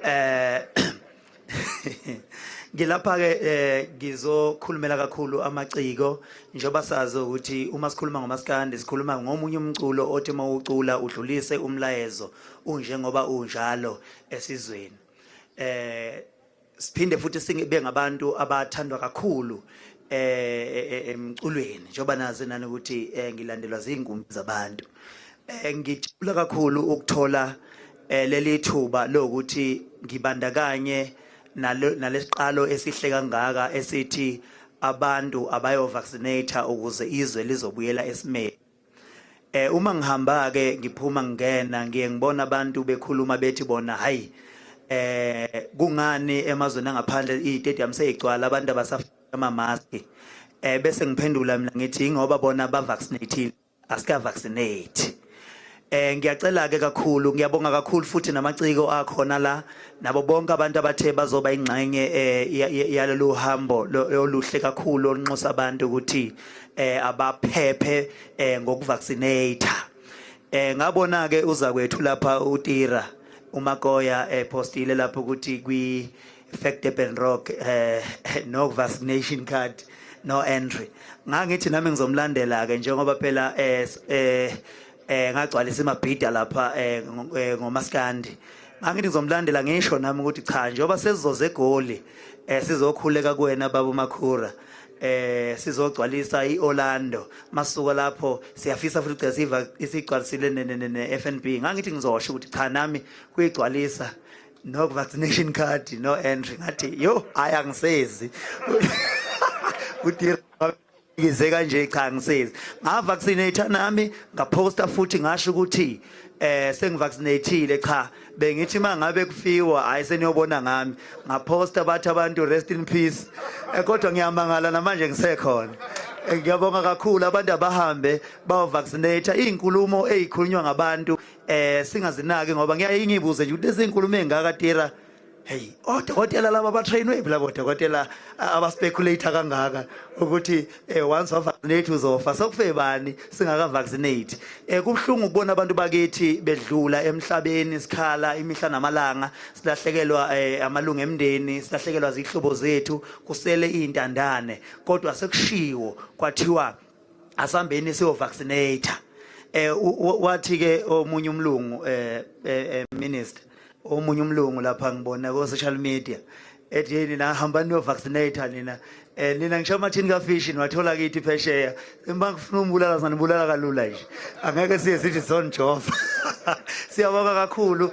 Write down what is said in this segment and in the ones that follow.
eh ngilapha ke ngizokhulumela kakhulu amaciko njengoba sazi ukuthi uma sikhuluma ngomaskandi sikhuluma ngomunye umculo othi mawucula udlulise umlayezo unjengoba unjalo esizweni. Siphinde futhi sibe ngabantu abathandwa kakhulu emculweni njengoba nazi nani ukuthi ngilandelwa zingumbi zabantu. Ngijula kakhulu ukuthola leli thuba lokuthi ngibandakanye nalesiqalo esihle kangaka esithi abantu abayo vaccinate ukuze izwe lizobuyela esimeni. Uma ngihamba ke ngiphuma ngena ngiye ngibona abantu bekhuluma bethi bona hayi kungani emazweni angaphandle i-stadium seyigcwala abantu abasafaka ama-mask. Bese ngiphendula mina ngithi ngoba bona ba-vaccinated asika vaccinate. Ngiyacela ke kakhulu ngiyabonga kakhulu futhi namaciko akhona la nabo bonke abantu abathe bazoba ingxenye yalolu hambo oluhle kakhulu olunxusa abantu ukuthi abaphephe ngokuvaccinate. Ngabona ke uza kwethu lapha uTira uMakoya postile lapho ukuthi kwi Fact and Rock no vaccination card no entry. Ngangithi nami ngizomlandela ke njengoba phela ngagcwalisa imabhida lapha ngomaskandi. Ngangithi ngizomlandela ngisho nami ukuthi cha njengoba sesizoze egoli sizokhuleka kuwena baba Makhura sizogcwalisa iOrlando masuka lapho siyafisa futhi ukuthi isigcwalisile ne-FNB. Ngangithi ngizosho ukuthi cha nami kuyigcwalisa no vaccination card no entry ngathi yo ayangisezi uthi ngize kanje cha ngisezi ngavaccinate nami ngaposta futhi ngasho ukuthi sengivaccinatile cha bengithi mangabe kufiwa hayi seniyobona ngami ngaposta bathi abantu rest in peace kodwa ngiyamangala namanje ngisekhona. Ngiyabonga kakhulu abantu abahambe bayo-vaccinate inkulumo ezikhulunywa ngabantu singazinaki ngoba ngiyayibuze nje ukuthi lezinkulumo engaka Tira hey odokotela laba abatrainwe labo odokotela abaspeculator kangaka ukuthi once wa vaccinate uzofa sokufe bani singaka vaccinate. Kubhlungu ukubona abantu bakithi bedlula emhlabeni sikhala imihla namalanga silahlekelwa amalungu emndeni silahlekelwa izihlobo zethu kusele izintandane kodwa sekushiwo kwathiwa asambeni siyo vaccinate. Wathi ke omunye umlungu minister omunye umlungu lapha ngibona ko social media ethi yini na hamba niyo vaccinate nina ngisho amathini kafishi wathola kithi phesheya ngifuna umbulala sanibulala kalula nje angeke siye sithi son job. Siyabonga kakhulu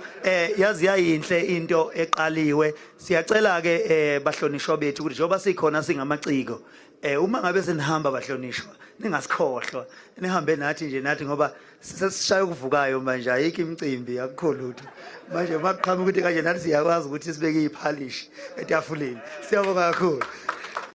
yazi yayinhle into eqaliwe. Siyacela ke bahlonishwa bethu ukuthi njengoba sikhona singamaciko uma ngabe senihamba bahlonishwa ningasikhohlwa nihambe nathi nje nathi ngoba sesishaya ukuvukayo manje ayikho imicimbi akukho lutho manje maqhamuka ukuthi kanje nathi siyakwazi ukuthi sibeke iphalishi etafuleni. Siyabonga kakhulu.